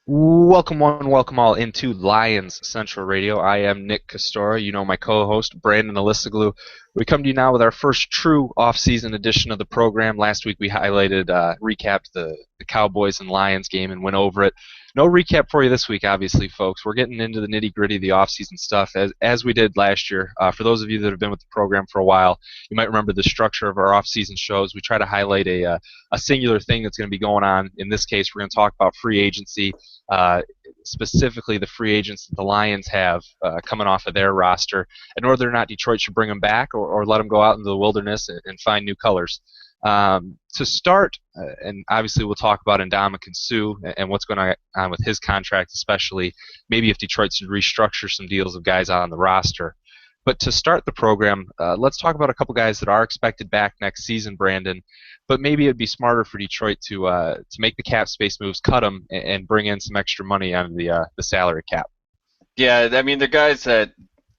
Welcome one, welcome all into Lions Central Radio. I am Nick Castora. You know my co-host Brandon Alisaglu. We come to you now with our first true off-season edition of the program. Last week we recapped the Cowboys and Lions game and went over it. No recap for you this week, obviously, folks. We're getting into the nitty-gritty of the off-season stuff as we did last year. For those of you that have been with the program for a while, you might remember the structure of our off-season shows. We try to highlight a singular thing that's going to be going on. In this case, we're going to talk about free agency. Uh, Specifically the free agents that the Lions have coming off of their roster, and whether or not Detroit should bring them back or let them go out into the wilderness and find new colors. To start, and obviously we'll talk about Ndamukong Suh and what's going on with his contract, especially maybe if Detroit should restructure some deals of guys on the roster. But to start the program, let's talk about a couple guys that are expected back next season, Brandon. But maybe it'd be smarter for Detroit to make the cap space moves, cut them, and bring in some extra money on the salary cap. Yeah, I mean, the guys that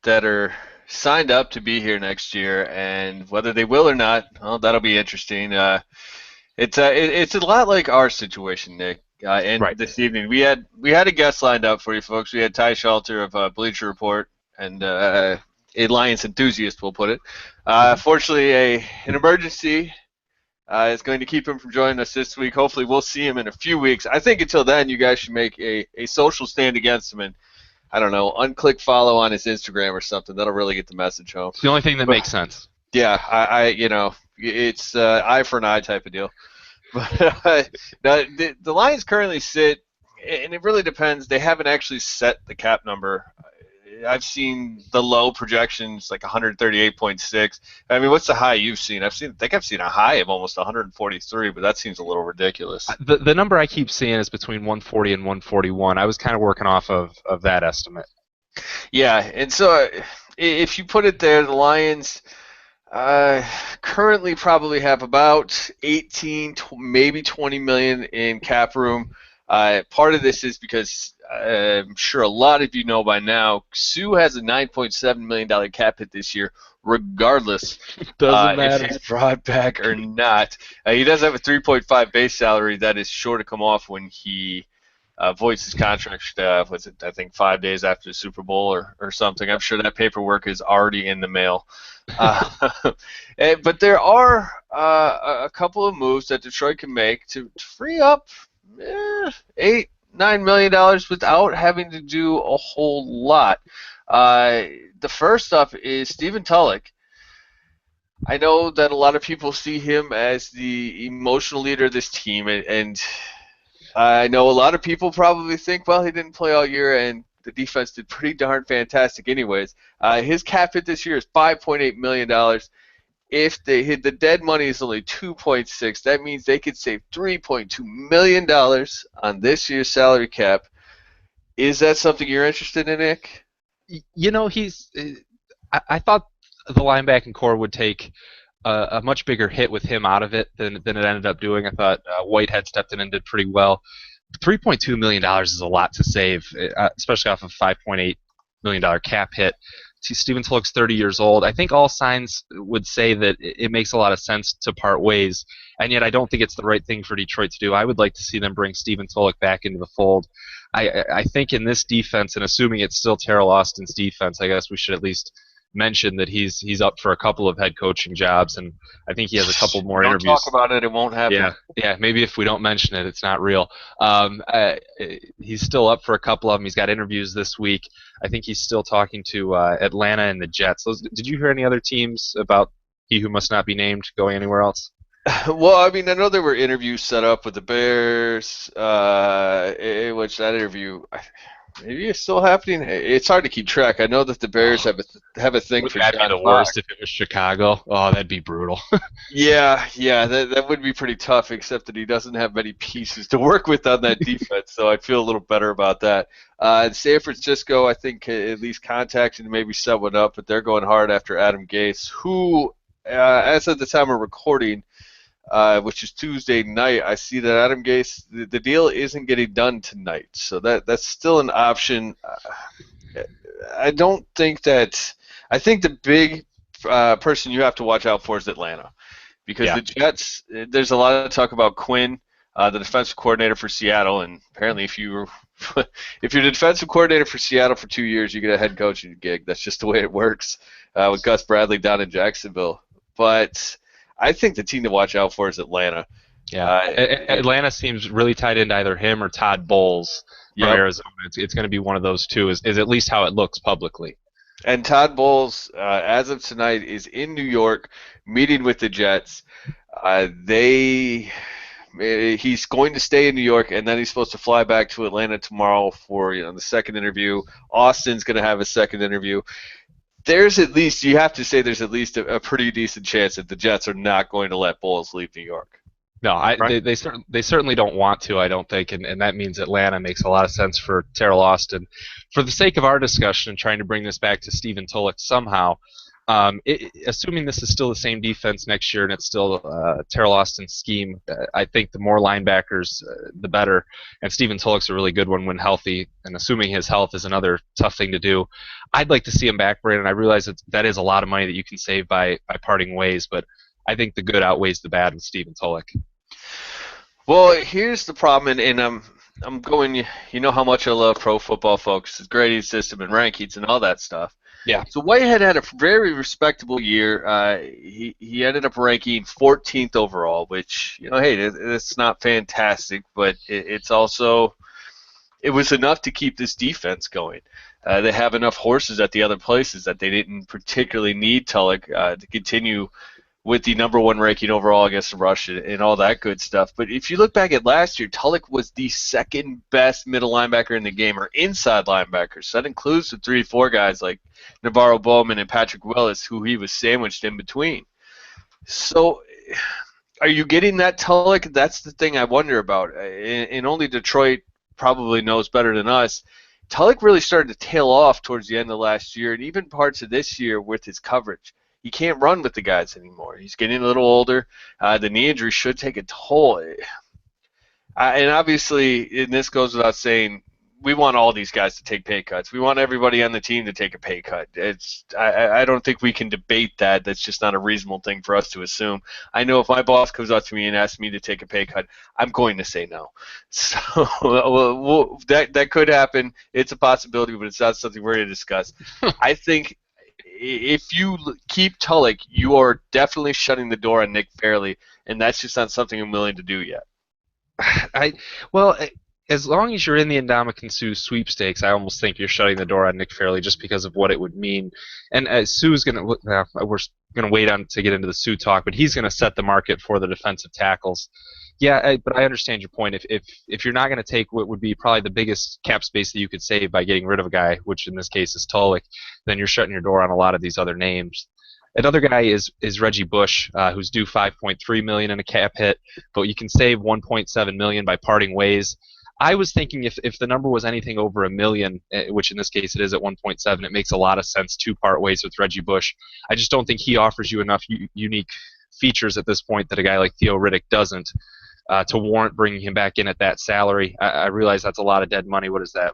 are signed up to be here next year, and whether they will or not, well, that'll be interesting. It's a lot like our situation, Nick. And Right. this evening we had a guest lined up for you folks. We had Ty Shelter of Bleacher Report and a Lions enthusiast, we'll put it. Fortunately, an emergency is going to keep him from joining us this week. Hopefully, we'll see him in a few weeks. I think until then, you guys should make a social stand against him and, I don't know, unclick follow on his Instagram or something. That'll really get the message home. It's the only thing that makes sense. Yeah, it's eye for an eye type of deal. But now, the Lions currently sit, and it really depends. They haven't actually set the cap number. I've seen the low projections like 138.6. I mean, what's the high you've seen? I think I've seen a high of almost 143, but that seems a little ridiculous. The number I keep seeing is between 140 and 141. I was kind of working off of that estimate. Yeah, and so if you put it there, the Lions currently probably have about 18, maybe 20 million in cap room. Part of this is because I'm sure a lot of you know by now, Suh has a $9.7 million cap hit this year, regardless if he's brought back or not. He does have a 3.5 base salary that is sure to come off when he voids his contract. I think 5 days after the Super Bowl or something. I'm sure that paperwork is already in the mail. But there are a couple of moves that Detroit can make to free up $8-9 million without having to do a whole lot. The first up is Stephen Tulloch. I know that a lot of people see him as the emotional leader of this team, and I know a lot of people probably think, well, he didn't play all year, and the defense did pretty darn fantastic anyways. His cap hit this year is $5.8 million. If they hit the dead money is only 2.6, that means they could save $3.2 million on this year's salary cap. Is that something you're interested in, Nick? You know, I thought the linebacking core would take a much bigger hit with him out of it than it ended up doing. I thought Whitehead stepped in and did pretty well. $3.2 million is a lot to save, especially off of $5.8 million cap hit. Stephen Tulloch's 30 years old. I think all signs would say that it makes a lot of sense to part ways, and yet I don't think it's the right thing for Detroit to do. I would like to see them bring Stephen Tulloch back into the fold. I think in this defense, and assuming it's still Teryl Austin's defense, I guess we should at least mention that he's up for a couple of head coaching jobs, and I think he has a couple more Don't interviews. Talk about it; it won't happen. Yeah. Maybe if we don't mention it, it's not real. He's still up for a couple of them. He's got interviews this week. I think he's still talking to Atlanta and the Jets. Did you hear any other teams about he who must not be named going anywhere else? Well, I mean, I know there were interviews set up with the Bears, which that interview maybe it's still happening. It's hard to keep track. I know that the Bears have a thing Would for that John be the Fox. worst if it was Chicago? Oh, that'd be brutal. Yeah, that would be pretty tough, except that he doesn't have many pieces to work with on that defense, so I'd feel a little better about that. San Francisco, I think, at least contacted and maybe set one up, but they're going hard after Adam Gase, who, as of the time of recording, which is Tuesday night, I see that Adam Gase, the deal isn't getting done tonight, so that's still an option. I don't think that. I think the big person you have to watch out for is Atlanta, because the Jets. There's a lot of talk about Quinn. the defensive coordinator for Seattle. And apparently, if you're the defensive coordinator for Seattle for 2 years, you get a head coaching gig. That's just the way it works with Gus Bradley down in Jacksonville. But I think the team to watch out for is Atlanta. Yeah, Atlanta seems really tied into either him or Todd Bowles from Arizona. It's going to be one of those two, is at least how it looks publicly. And Todd Bowles, as of tonight, is in New York meeting with the Jets. He's going to stay in New York, and then he's supposed to fly back to Atlanta tomorrow for the second interview. Austin's going to have a second interview. There's at least a pretty decent chance that the Jets are not going to let Bowles leave New York. No, right? they certainly don't want to, I don't think, and that means Atlanta makes a lot of sense for Teryl Austin. For the sake of our discussion and trying to bring this back to Stephen Tulloch somehow, assuming this is still the same defense next year and it's still Teryl Austin's scheme, I think the more linebackers, the better. And Stephen Tulloch's a really good one when healthy, and assuming his health is another tough thing to do. I'd like to see him back, Brandon. I realize that is a lot of money that you can save by parting ways, but I think the good outweighs the bad with Stephen Tulloch. Well, here's the problem, and I'm going. You know how much I love Pro Football Focus, grading system, and rankings, and all that stuff. Yeah. So Whitehead had a very respectable year. He ended up ranking 14th overall, which hey, it's not fantastic, but it was enough to keep this defense going. They have enough horses at the other places that they didn't particularly need Tulloch to continue with the number one ranking overall against the rush and all that good stuff. But if you look back at last year, Tulloch was the second best middle linebacker in the game, or inside linebacker. So that includes the 3-4 guys like Navarro Bowman and Patrick Willis, who he was sandwiched in between. So are you getting that Tulloch? That's the thing I wonder about. And only Detroit probably knows better than us. Tulloch really started to tail off towards the end of last year and even parts of this year with his coverage. He can't run with the guys anymore. He's getting a little older. The knee injury should take a toll. And obviously, and this goes without saying, we want all these guys to take pay cuts. We want everybody on the team to take a pay cut. I don't think we can debate that. That's just not a reasonable thing for us to assume. I know if my boss comes up to me and asks me to take a pay cut, I'm going to say no. So that could happen. It's a possibility, but it's not something we're going to discuss. I think if you keep Tulloch, you are definitely shutting the door on Nick Fairley, and that's just not something I'm willing to do yet. As long as you're in the Ndamukong Suh sweepstakes, I almost think you're shutting the door on Nick Fairley just because of what it would mean. And Suh's going to we're going to wait on to get into the Suh talk, but he's going to set the market for the defensive tackles. Yeah, but I understand your point. If you're not going to take what would be probably the biggest cap space that you could save by getting rid of a guy, which in this case is Tulloch, then you're shutting your door on a lot of these other names. Another guy is Reggie Bush, who's due $5.3 million in a cap hit, but you can save $1.7 million by parting ways. I was thinking if the number was anything over $1 million, which in this case it is at 1.7, it makes a lot of sense to part ways with Reggie Bush. I just don't think he offers you enough unique features at this point that a guy like Theo Riddick doesn't to warrant bringing him back in at that salary. I realize that's a lot of dead money. What is that?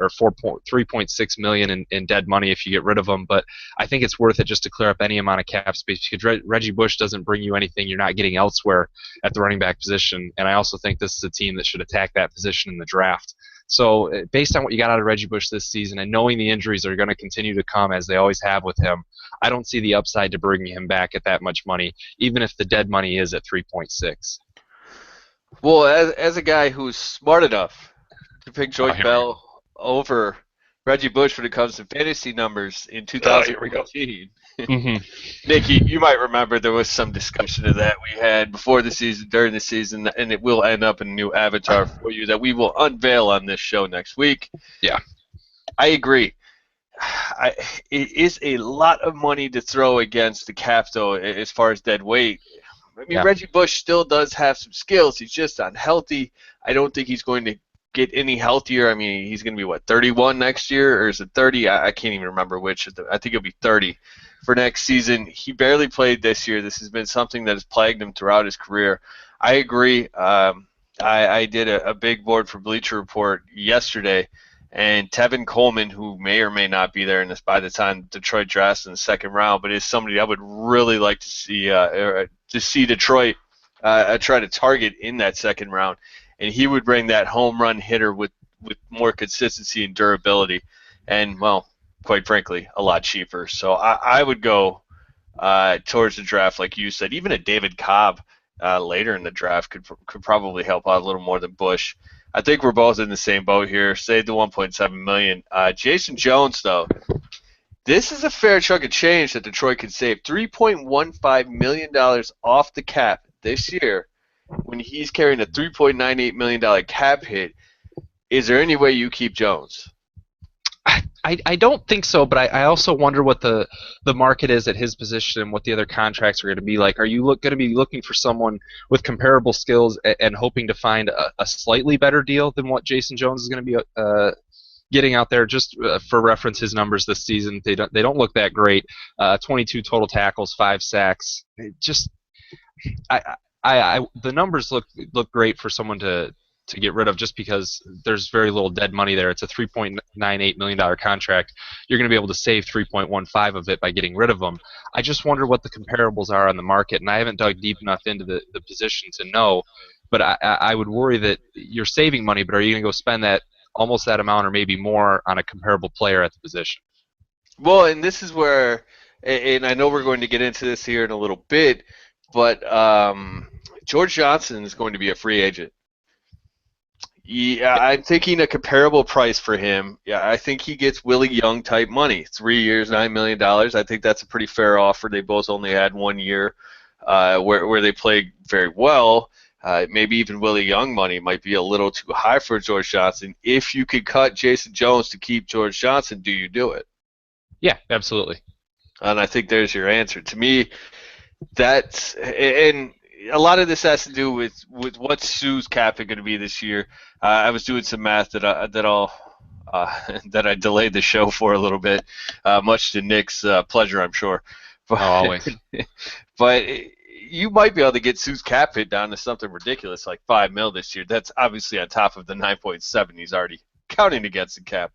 3.6 million in dead money if you get rid of him, but I think it's worth it just to clear up any amount of cap space because Reggie Bush doesn't bring you anything you're not getting elsewhere at the running back position, and I also think this is a team that should attack that position in the draft. So based on what you got out of Reggie Bush this season and knowing the injuries are going to continue to come as they always have with him, I don't see the upside to bringing him back at that much money, even if the dead money is at 3.6. Well, as a guy who's smart enough to pick Joyce Bell over Reggie Bush when it comes to fantasy numbers in 2014. Nick, you might remember there was some discussion of that we had before the season, during the season, and it will end up in a new avatar for you that we will unveil on this show next week. Yeah. I agree. It is a lot of money to throw against the cap, though, as far as dead weight. I mean, Reggie Bush still does have some skills. He's just unhealthy. I don't think he's going to get any healthier. I mean, he's going to be, 31 next year? Or is it 30? I can't even remember which. I think it'll be 30 for next season. He barely played this year. This has been something that has plagued him throughout his career. I agree. I did a big board for Bleacher Report yesterday, and Tevin Coleman, who may or may not be there by the time Detroit drafts in the second round, but is somebody I would really like to see Detroit try to target in that second round, and he would bring that home run hitter with more consistency and durability, and well, quite frankly, a lot cheaper. So I would go towards the draft, like you said. Even a David Cobb later in the draft could probably help out a little more than Bush. I think we're both in the same boat here. Save the 1.7 million. Jason Jones, though, this is a fair chunk of change that Detroit could save. $3.15 million off the cap this year when he's carrying a $3.98 million cap hit. Is there any way you keep Jones? I don't think so, but I also wonder what the market is at his position and what the other contracts are going to be like. Are you going to be looking for someone with comparable skills and hoping to find a slightly better deal than what Jason Jones is going to be getting out there? Just for reference, his numbers this season, they don't look that great. 22 total tackles, 5 sacks. The numbers look great for someone to get rid of, just because there's very little dead money there. It's a $3.98 million contract. You're going to be able to save 3.15 of it by getting rid of them. I just wonder what the comparables are on the market, and I haven't dug deep enough into the position to know, but I would worry that you're saving money, but are you going to go spend almost that amount or maybe more on a comparable player at the position? Well, and this is where, and I know we're going to get into this here in a little bit, but George Johnson is going to be a free agent. Yeah, I'm thinking a comparable price for him. Yeah, I think he gets Willie Young type money. 3 years, $9 million. I think that's a pretty fair offer. They both only had 1 year where they played very well. Maybe even Willie Young money might be a little too high for George Johnson. If you could cut Jason Jones to keep George Johnson, do you do it? Yeah, absolutely. And I think there's your answer. To me, that's – and a lot of this has to do with what Sue's cap is going to be this year. I was doing some math that I delayed the show for a little bit, much to Nick's pleasure, I'm sure. But, always. But you might be able to get Sue's cap hit down to something ridiculous like $5 million this year. That's obviously on top of the 9.7 he's already counting against the cap.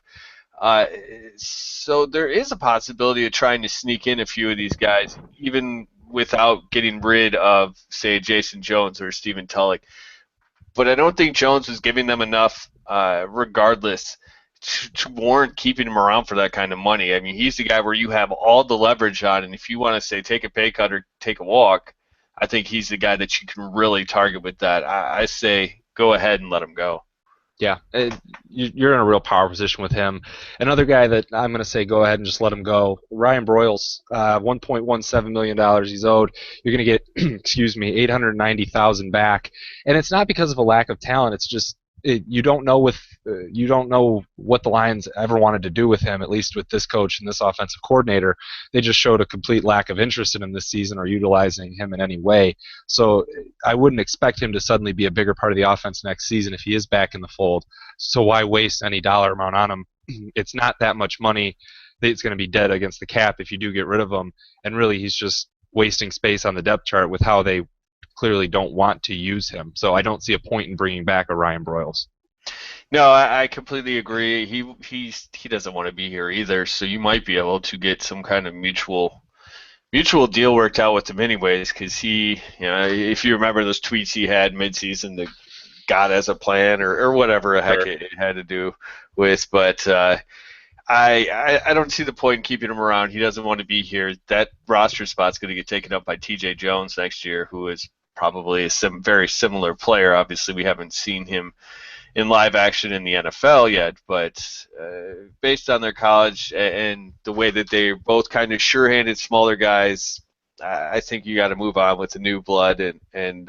So there is a possibility of trying to sneak in a few of these guys, even without getting rid of, say, Jason Jones or Stephen Tulloch. But I don't think Jones is giving them enough, regardless, to warrant keeping him around for that kind of money. I mean, he's the guy where you have all the leverage on, and if you want to say take a pay cut or take a walk, I think he's the guy that you can really target with that. I say go ahead and let him go. Yeah, you're in a real power position with him. Another guy that I'm going to say go ahead and just let him go, Ryan Broyles, $1.17 million he's owed. You're going to get, $890,000 back, and it's not because of a lack of talent. It's just you don't know what the Lions ever wanted to do with him, at least with this coach and this offensive coordinator. They just showed a complete lack of interest in him this season or utilizing him in any way. So I wouldn't expect him to suddenly be a bigger part of the offense next season if he is back in the fold. So why waste any dollar amount on him? It's not that much money. It's going to be dead against the cap if you do get rid of him. And really, he's just wasting space on the depth chart with how they clearly don't want to use him. So I don't see a point in bringing back a Ryan Broyles. No, I completely agree. He doesn't want to be here either. So you might be able to get some kind of mutual deal worked out with him anyways, because if you remember those tweets he had midseason, the God has a plan or whatever the heck it had to do with. But I don't see the point in keeping him around. He doesn't want to be here. That roster spot's going to get taken up by T.J. Jones next year, who is probably a very similar player. Obviously, we haven't seen him in live action in the NFL yet, but based on their college and the way that they're both kind of sure-handed, smaller guys, I think you got to move on with the new blood and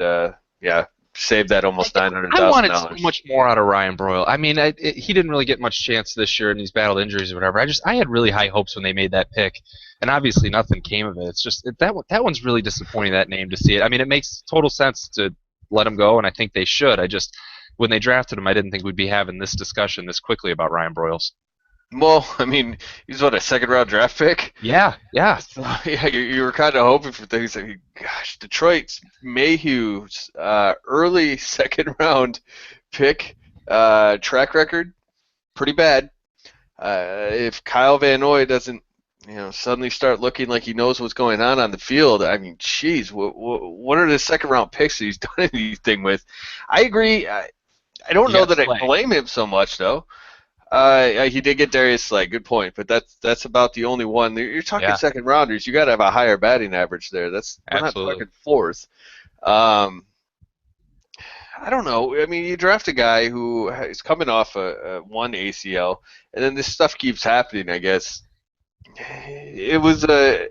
save that almost $900,000. I wanted so much more out of Ryan Broyles. I mean, he didn't really get much chance this year, and he's battled injuries or whatever. I had really high hopes when they made that pick, and obviously nothing came of it. It's just that one's really disappointing, that name, to see it. I mean, it makes total sense to let him go, and I think they should. When they drafted him, I didn't think we'd be having this discussion this quickly about Ryan Broyles. Well, I mean, he's a second-round draft pick? Yeah. So, yeah, you were kind of hoping for things like, gosh, Detroit's Mayhew's early second-round pick track record, pretty bad. If Kyle Van Noy doesn't suddenly start looking like he knows what's going on the field. I mean, geez, what are the second round picks that he's done anything with? I agree. I don't You know got that I Slay. blame him so much though. He did get Darius Slay, good point, but that's about the only one. You're talking Yeah, second rounders. You got to have a higher batting average there. We're not absolutely. talking fourth. Um, I don't know. I mean, you draft a guy who is coming off a one ACL, and then this stuff keeps happening. I guess it was a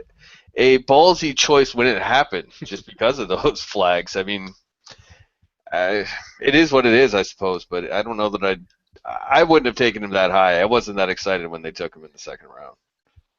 ballsy choice when it happened, just because of those flags. I mean, it is what it is, I suppose. But I don't know that I wouldn't have taken him that high. I wasn't that excited when they took him in the second round.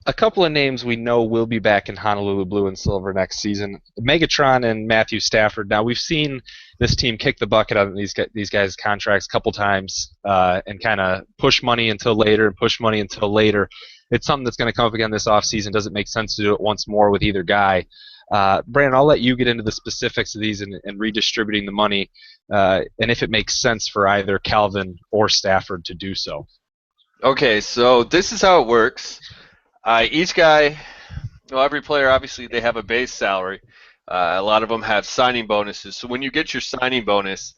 A couple of names we know will be back in Honolulu blue and silver next season. Megatron and Matthew Stafford. Now we've seen this team kick the bucket on these guys' contracts a couple times and kind of push money until later and push money until later. It's something that's going to come up again this offseason. Does it make sense to do it once more with either guy? Brandon, I'll let you get into the specifics of these and redistributing the money, and if it makes sense for either Calvin or Stafford to do so. Okay, so this is how it works. Each guy, well, every player, obviously, they have a base salary. A lot of them have signing bonuses. So when you get your signing bonus,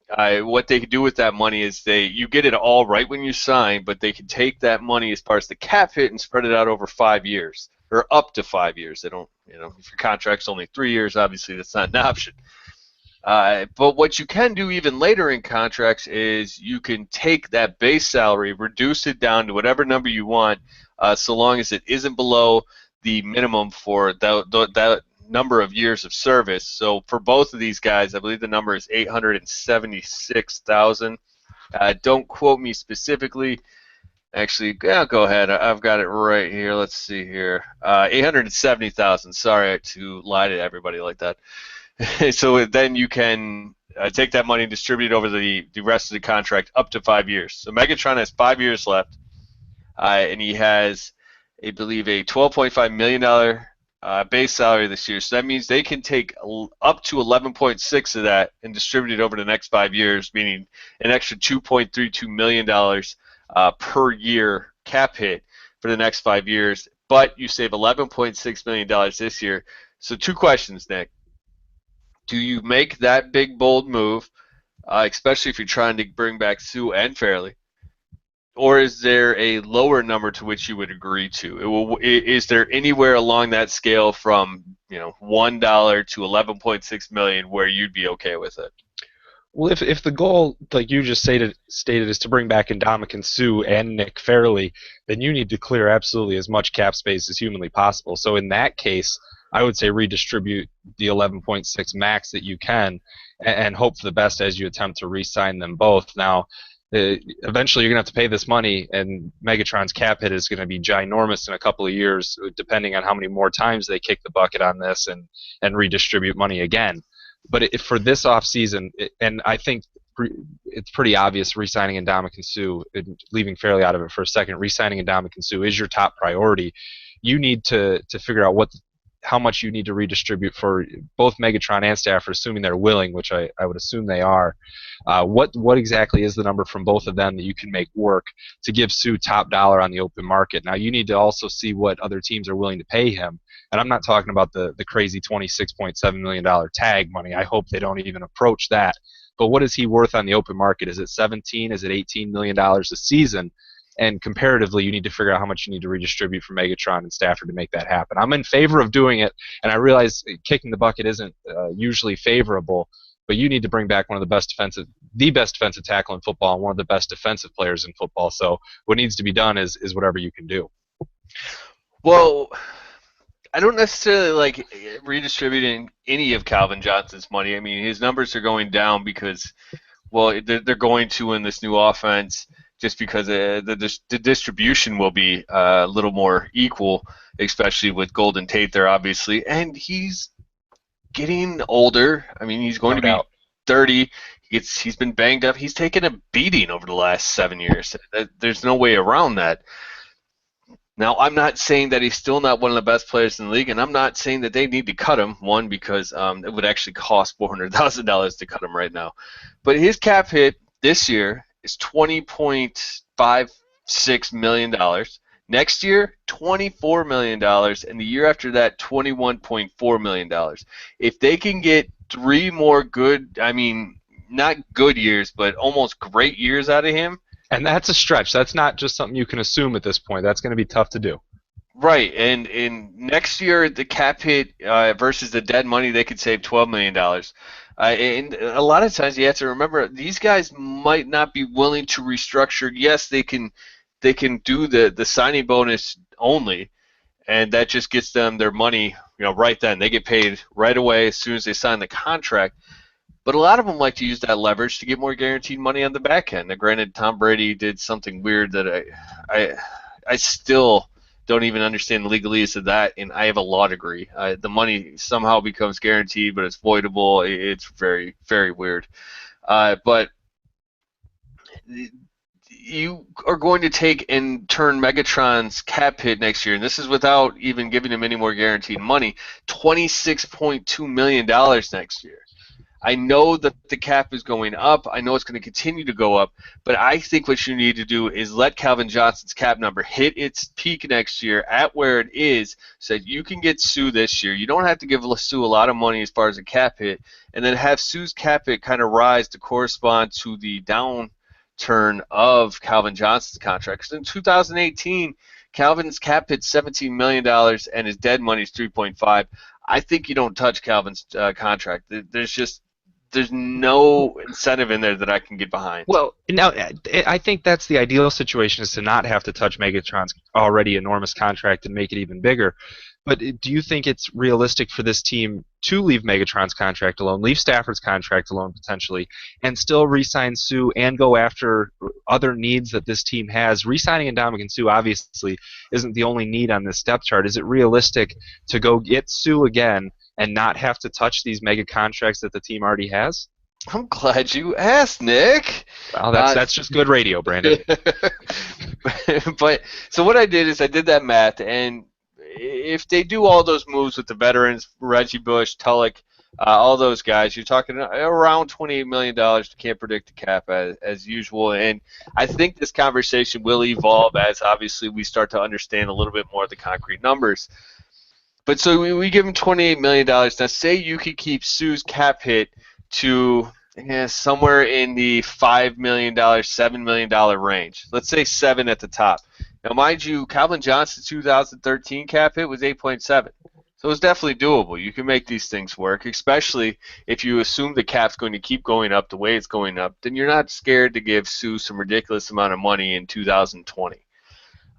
what they can do with that money is you get it all right when you sign, but they can take that money as far as the cap hit and spread it out over 5 years or up to 5 years. They don't, if your contract's only 3 years, obviously that's not an option. But what you can do even later in contracts is you can take that base salary, reduce it down to whatever number you want, so long as it isn't below the minimum for that number of years of service. So for both of these guys, I believe the number is 876,000. Don't quote me specifically. Actually, yeah, go ahead. I've got it right here. Let's see here. 870,000. Sorry to lie to everybody like that. So then you can take that money and distribute it over the rest of the contract up to 5 years. So Megatron has 5 years left, and he has, I believe, a $12.5 million base salary this year. So that means they can take up to 11.6 of that and distribute it over the next 5 years, meaning an extra $2.32 million per year cap hit for the next 5 years. But you save $11.6 million this year. So two questions, Nick. Do you make that big, bold move, especially if you're trying to bring back Sue and Fairley? Or is there a lower number to which you would agree to? Is there anywhere along that scale from $1 to 11.6 million where you'd be okay with it? Well, if the goal, like you just stated, is to bring back Ndamukong Suh and Nick Fairley, then you need to clear absolutely as much cap space as humanly possible. So in that case, I would say redistribute the 11.6 max that you can, and hope for the best as you attempt to re-sign them both. Now, eventually you're going to have to pay this money, and Megatron's cap hit is going to be ginormous in a couple of years, depending on how many more times they kick the bucket on this and redistribute money again. But for this offseason, and I think it's pretty obvious re-signing Ndamukong Suh, leaving Fairley out of it for a second, re-signing Ndamukong Suh is your top priority. You need to figure out how much you need to redistribute for both Megatron and Stafford, assuming they're willing, which I would assume they are. What exactly is the number from both of them that you can make work to give Suh top dollar on the open market? Now, you need to also see what other teams are willing to pay him. And I'm not talking about the crazy $26.7 million tag money. I hope they don't even approach that. But what is he worth on the open market? Is it 17? Is it $18 million a season? And comparatively, you need to figure out how much you need to redistribute for Megatron and Stafford to make that happen. I'm in favor of doing it, and I realize kicking the bucket isn't usually favorable, but you need to bring back the best defensive tackle in football and one of the best defensive players in football. So what needs to be done is whatever you can do. Well, I don't necessarily like redistributing any of Calvin Johnson's money. I mean, his numbers are going down because, well, they're going to in this new offense, just because the distribution will be a little more equal, especially with Golden Tate there, obviously. And he's getting older. I mean, he's going to be 30. He's been banged up. He's taken a beating over the last 7 years. There's no way around that. Now, I'm not saying that he's still not one of the best players in the league, and I'm not saying that they need to cut him, one, because it would actually cost $400,000 to cut him right now. But his cap hit this year is $20.56 million. Next year, $24 million, and the year after that, $21.4 million. If they can get 3 more good, I mean, not good years, but almost great years out of him. And that's a stretch. That's not just something you can assume at this point. That's going to be tough to do. Right, and in next year, the cap hit versus the dead money, they could save $12 million. And a lot of times you have to remember these guys might not be willing to restructure. Yes, they can do the signing bonus only, and that just gets them their money, right then. They get paid right away as soon as they sign the contract. But a lot of them like to use that leverage to get more guaranteed money on the back end. Now, granted, Tom Brady did something weird that I still don't even understand the legalese of that, and I have a law degree. The money somehow becomes guaranteed, but it's voidable. It's very, very weird. But you are going to take and turn Megatron's cap hit next year, and this is without even giving him any more guaranteed money, $26.2 million next year. I know that the cap is going up. I know it's going to continue to go up, but I think what you need to do is let Calvin Johnson's cap number hit its peak next year at where it is so that you can get Sue this year. You don't have to give Sue a lot of money as far as a cap hit, and then have Sue's cap hit kind of rise to correspond to the downturn of Calvin Johnson's contract. Because in 2018, Calvin's cap hit $17 million and his dead money is $3.5. I think you don't touch Calvin's contract. There's no incentive in there that I can get behind. Well, now I think that's the ideal situation, is to not have to touch Megatron's already enormous contract and make it even bigger. But do you think it's realistic for this team to leave Megatron's contract alone, leave Stafford's contract alone potentially, and still re-sign Sue and go after other needs that this team has? Re-signing Ndamukong Suh obviously isn't the only need on this depth chart. Is it realistic to go get Sue again and not have to touch these mega contracts that the team already has? I'm glad you asked, Nick. Well, that's just good radio, Brandon. But so what I did is I did that math, and if they do all those moves with the veterans, Reggie Bush, Tulloch, all those guys, you're talking around $28 million. You can't predict the cap as usual. And I think this conversation will evolve as obviously we start to understand a little bit more of the concrete numbers. But so we give him $28 million. Now say you could keep Sue's cap hit to somewhere in the $5 million, $7 million range. Let's say 7 at the top. Now, mind you, Calvin Johnson's 2013 cap hit was 8.7. So it's definitely doable. You can make these things work, especially if you assume the cap's going to keep going up the way it's going up. Then you're not scared to give Sue some ridiculous amount of money in 2020.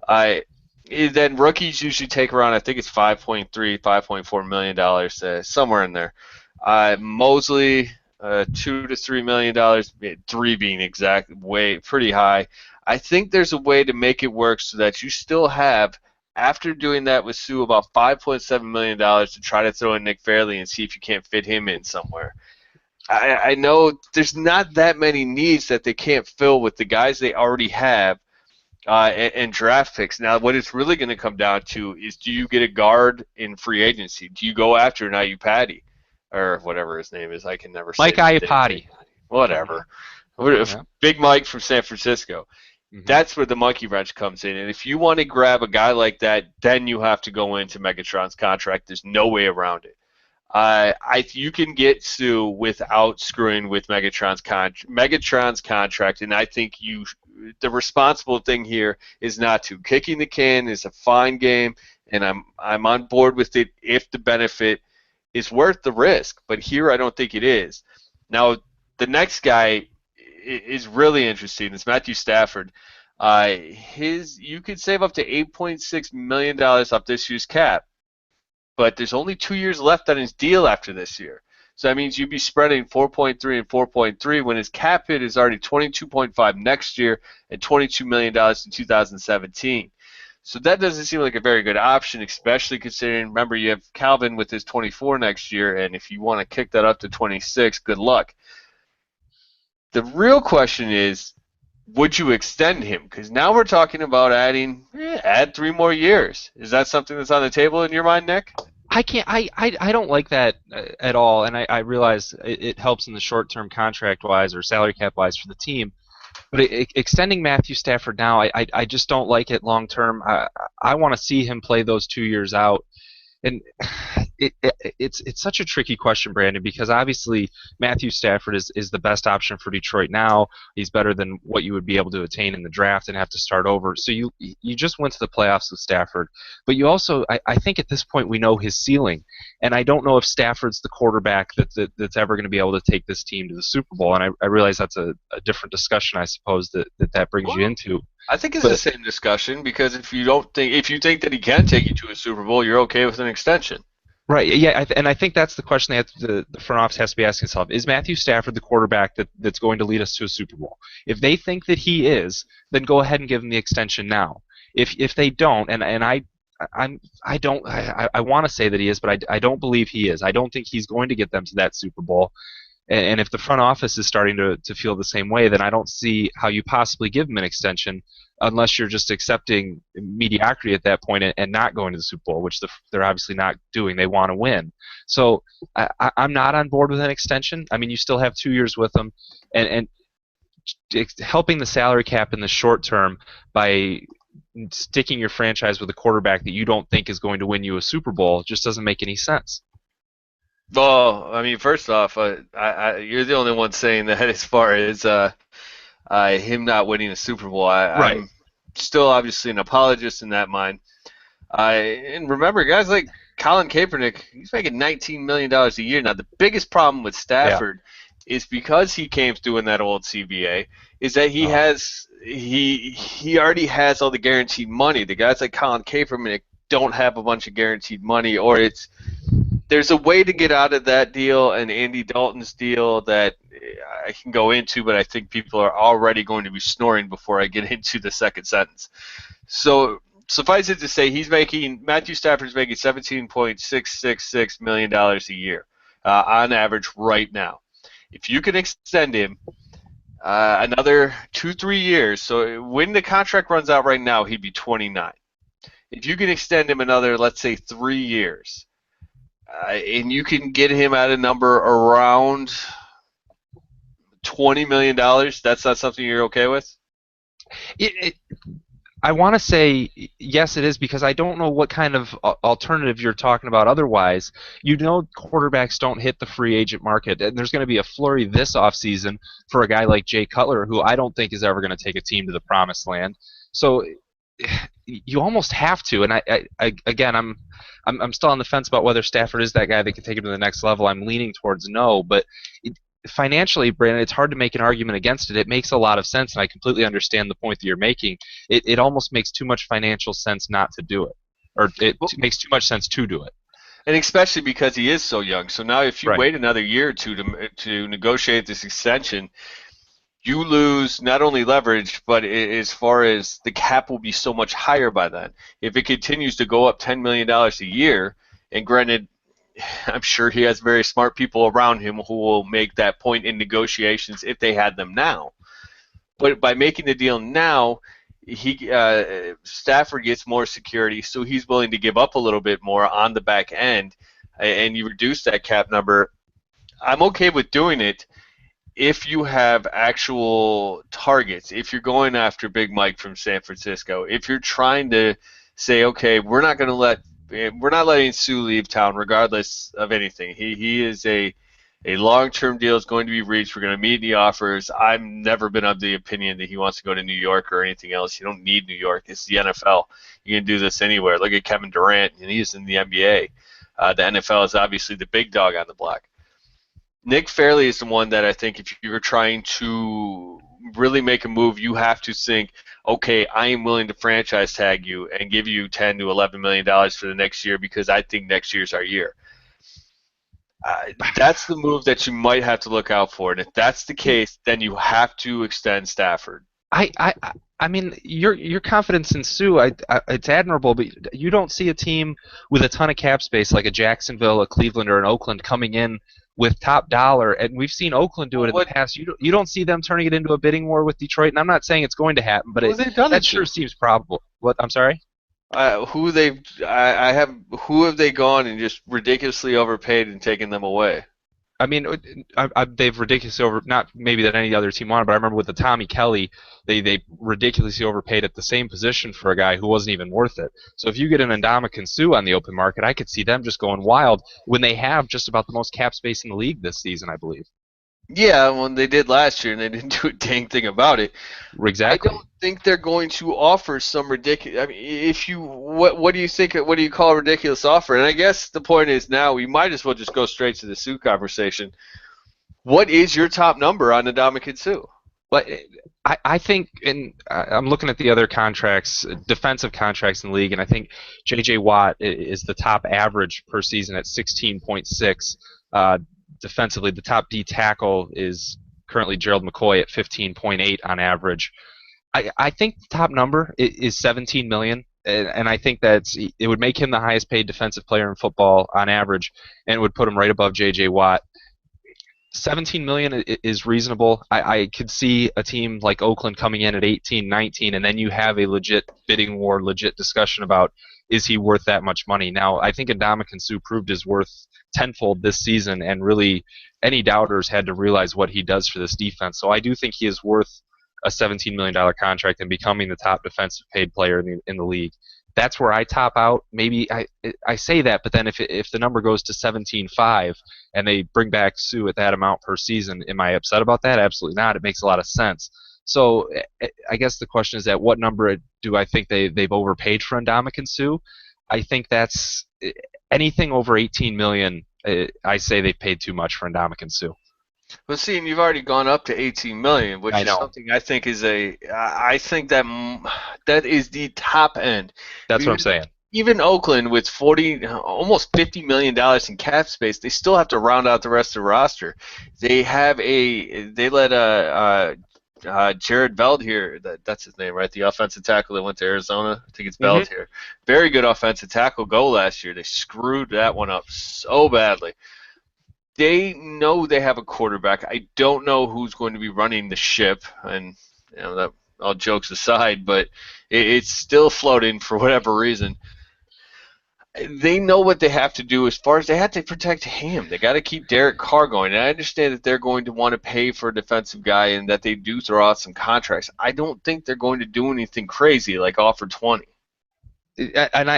Then rookies usually take around, I think it's $5.3, $5.4 million, somewhere in there. Mosley, $2 to $3 million, 3 being exact, pretty high. I think there's a way to make it work so that you still have, after doing that with Sue, about $5.7 million to try to throw in Nick Fairley and see if you can't fit him in somewhere. I know there's not that many needs that they can't fill with the guys they already have and draft picks. Now, what it's really going to come down to is, do you get a guard in free agency? Do you go after an Iupati? Or whatever his name is. I can never say Mike Iupati. Whatever. Big Mike from San Francisco. Mm-hmm. That's where the monkey wrench comes in. And if you want to grab a guy like that, then you have to go into Megatron's contract. There's no way around it. You can get Sue without screwing with Megatron's contract, and I think the responsible thing here is not to. Kicking the can is a fine game, and I'm on board with it if the benefit is worth the risk. But here I don't think it is. Now, the next guy is really interesting. It's Matthew Stafford. You could save up to $8.6 million off this year's cap, but there's only 2 years left on his deal after this year. So that means you'd be spreading 4.3 and 4.3 when his cap hit is already 22.5 next year and $22 million in 2017. So that doesn't seem like a very good option, especially considering, remember, you have Calvin with his 24 next year, and if you want to kick that up to 26, good luck. The real question is, would you extend him? Because now we're talking about add 3 more years. Is that something that's on the table in your mind, Nick? I don't like that at all, and I realize it helps in the short term contract wise or salary cap wise for the team. But extending Matthew Stafford now, I just don't like it long term. I want to see him play those 2 years out. And it's such a tricky question, Brandon, because obviously Matthew Stafford is the best option for Detroit now. He's better than what you would be able to attain in the draft and have to start over. So you just went to the playoffs with Stafford, but you also I think at this point we know his ceiling, and I don't know if Stafford's the quarterback that's ever going to be able to take this team to the Super Bowl. And I realize that's a different discussion, I suppose, that brings you into. I think it's But the same discussion because if you think that he can take you to a Super Bowl, you're okay with an extension. right, yeah, and I think that's the question the front office has to be asking itself: is Matthew Stafford the quarterback that's going to lead us to a Super Bowl? If they think that he is, then go ahead and give him the extension now. If they don't, and I don't I want to say that he is, but I don't believe he is. I don't think he's going to get them to that Super Bowl. And if the front office is starting to feel the same way, then I don't see how you possibly give him an extension unless you're just accepting mediocrity at that point and not going to the Super Bowl, which they're obviously not doing. They want to win. So I'm not on board with an extension. I mean, you still have 2 years with them, and helping the salary cap in the short term by sticking your franchise with a quarterback that you don't think is going to win you a Super Bowl just doesn't make any sense. Well, I mean, first off, you're the only one saying that as far as him not winning a Super Bowl. Right. I'm still obviously an apologist in that mind. And remember, guys like Colin Kaepernick, he's making $19 million a year. Now, the biggest problem with Stafford is because he came through in that old CBA, is that he already has all the guaranteed money. The guys like Colin Kaepernick don't have a bunch of guaranteed money, or there's a way to get out of that deal and Andy Dalton's deal that I can go into, but I think people are already going to be snoring before I get into the second sentence. So suffice it to say, Matthew Stafford's making $17.666 million a year on average right now. If you can extend him another 2-3 years, so when the contract runs out right now, he'd be 29. If you can extend him another, let's say, 3 years, and you can get him at a number around $20 million, that's not something you're okay with? I want to say yes, it is, because I don't know what kind of alternative you're talking about otherwise. You know, quarterbacks don't hit the free agent market, and there's going to be a flurry this offseason for a guy like Jay Cutler, who I don't think is ever going to take a team to the promised land. So you almost have to, and again, I'm still on the fence about whether Stafford is that guy that can take him to the next level. I'm leaning towards no, but financially, Brandon, it's hard to make an argument against it. It makes a lot of sense, and I completely understand the point that you're making. It almost makes too much financial sense not to do it, or it makes too much sense to do it. And especially because he is so young. So now if you wait another year or two to negotiate this extension, you lose not only leverage, but as far as the cap will be so much higher by then. If it continues to go up $10 million a year, and granted, I'm sure he has very smart people around him who will make that point in negotiations if they had them now. But by making the deal now, Stafford gets more security, so he's willing to give up a little bit more on the back end, and you reduce that cap number. I'm okay with doing it if you have actual targets, if you're going after Big Mike from San Francisco, if you're trying to say, okay, we're not letting Sue leave town regardless of anything. He is a long-term deal is going to be reached. We're going to meet the offers. I've never been of the opinion that he wants to go to New York or anything else. You don't need New York. It's the NFL. You can do this anywhere. Look at Kevin Durant, and he's in the NBA. The NFL is obviously the big dog on the block. Nick Fairley is the one that I think if you're trying to really make a move, you have to think, okay, I am willing to franchise tag you and give you $10 to $11 million for the next year because I think next year's our year. That's the move that you might have to look out for, and if that's the case, then you have to extend Stafford. I mean, your confidence in Sue, it's admirable, but you don't see a team with a ton of cap space like a Jacksonville, a Cleveland, or an Oakland coming in with top dollar, and we've seen Oakland do it in the past. You don't see them turning it into a bidding war with Detroit, and I'm not saying it's going to happen, but that sure seems probable. What? I'm sorry? Who have they gone and just ridiculously overpaid and taken them away? I mean, they've ridiculously over not maybe that any other team wanted, but I remember with the Tommy Kelly, they ridiculously overpaid at the same position for a guy who wasn't even worth it. So if you get an Ndamukong Suh on the open market, I could see them just going wild when they have just about the most cap space in the league this season, I believe. Yeah, when they did last year and they didn't do a dang thing about it. Exactly. I don't think they're going to offer some ridiculous. I mean, if you what do you think? What do you call a ridiculous offer? And I guess the point is now we might as well just go straight to the Sue conversation. What is your top number on Ndamukong Suh? But I think, and I'm looking at the other contracts, defensive contracts in the league, and I think J.J. Watt is the top average per season at 16.6. Defensively, the top D tackle is currently Gerald McCoy at 15.8 on average. I think the top number is 17 million, and I think it would make him the highest paid defensive player in football on average, and it would put him right above J.J. Watt. 17 million is reasonable. I could see a team like Oakland coming in at 18, 19, and then you have a legit bidding war, legit discussion about is he worth that much money. Now, I think Ndamukong Suh proved his worth tenfold this season, and really any doubters had to realize what he does for this defense. So I do think he is worth a $17 million contract and becoming the top defensive paid player in the league. That's where I top out. Maybe I say that, but then if the number goes to 17.5 and they bring back Suh at that amount per season, am I upset about that? Absolutely not. It makes a lot of sense. So I guess the question is, at what number do I think they've overpaid for Ndamukong Suh? I think that's anything over 18 million. I say they've paid too much for Ndamukong Suh. Well, see, and you've already gone up to 18 million, which is something I think is I think that is the top end. That's what I'm saying. Even Oakland with almost $50 million in cap space, they still have to round out the rest of the roster. They let Jared Veldheer, that's his name, right? The offensive tackle that went to Arizona. I think it's Veldheer. Very good offensive tackle go last year. They screwed that one up so badly. They know they have a quarterback. I don't know who's going to be running the ship, and that all jokes aside, but it's still floating for whatever reason. They know what they have to do as far as they have to protect him. They got to keep Derek Carr going, and I understand that they're going to want to pay for a defensive guy and that they do throw out some contracts. I don't think they're going to do anything crazy like offer 20. And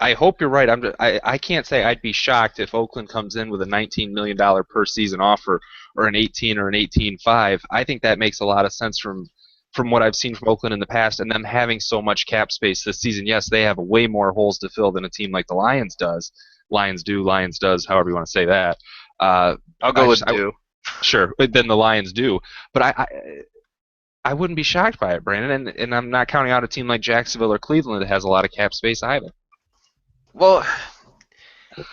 I hope you're right. I can't say I'd be shocked if Oakland comes in with a $19 million per season offer or an 18 or an 18.5. I think that makes a lot of sense from what I've seen from Oakland in the past, and them having so much cap space this season. Yes, they have way more holes to fill than a team like the Lions does. Lions does, however you want to say that. I'll go with do. Sure, but then the Lions do. But I wouldn't be shocked by it, Brandon, and I'm not counting out a team like Jacksonville or Cleveland that has a lot of cap space either. Well,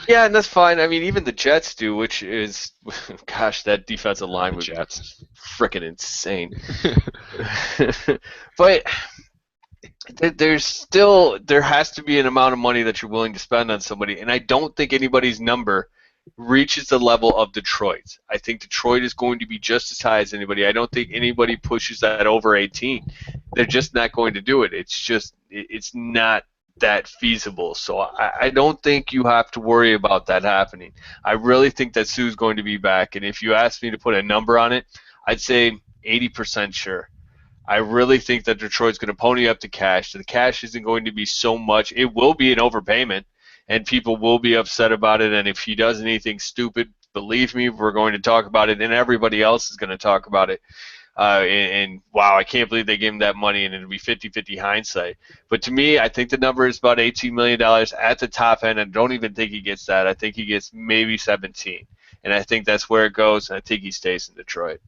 yeah, and that's fine. I mean, even the Jets do, which is, gosh, that defensive line was freaking insane. But there has to be an amount of money that you're willing to spend on somebody, and I don't think anybody's number reaches the level of Detroit's. I think Detroit is going to be just as high as anybody. I don't think anybody pushes that over 18. They're just not going to do it. It's not that feasible. So I don't think you have to worry about that happening. I really think that Suh's going to be back, and if you ask me to put a number on it, I'd say 80% sure. I really think that Detroit's going to pony up the cash. The cash isn't going to be so much. It will be an overpayment, and people will be upset about it, and if he does anything stupid, believe me, we're going to talk about it, and everybody else is going to talk about it. And wow, I can't believe they gave him that money, and it'll be 50-50 hindsight. But to me, I think the number is about $18 million at the top end, and I don't even think he gets that. I think he gets maybe 17, and I think that's where it goes, and I think he stays in Detroit.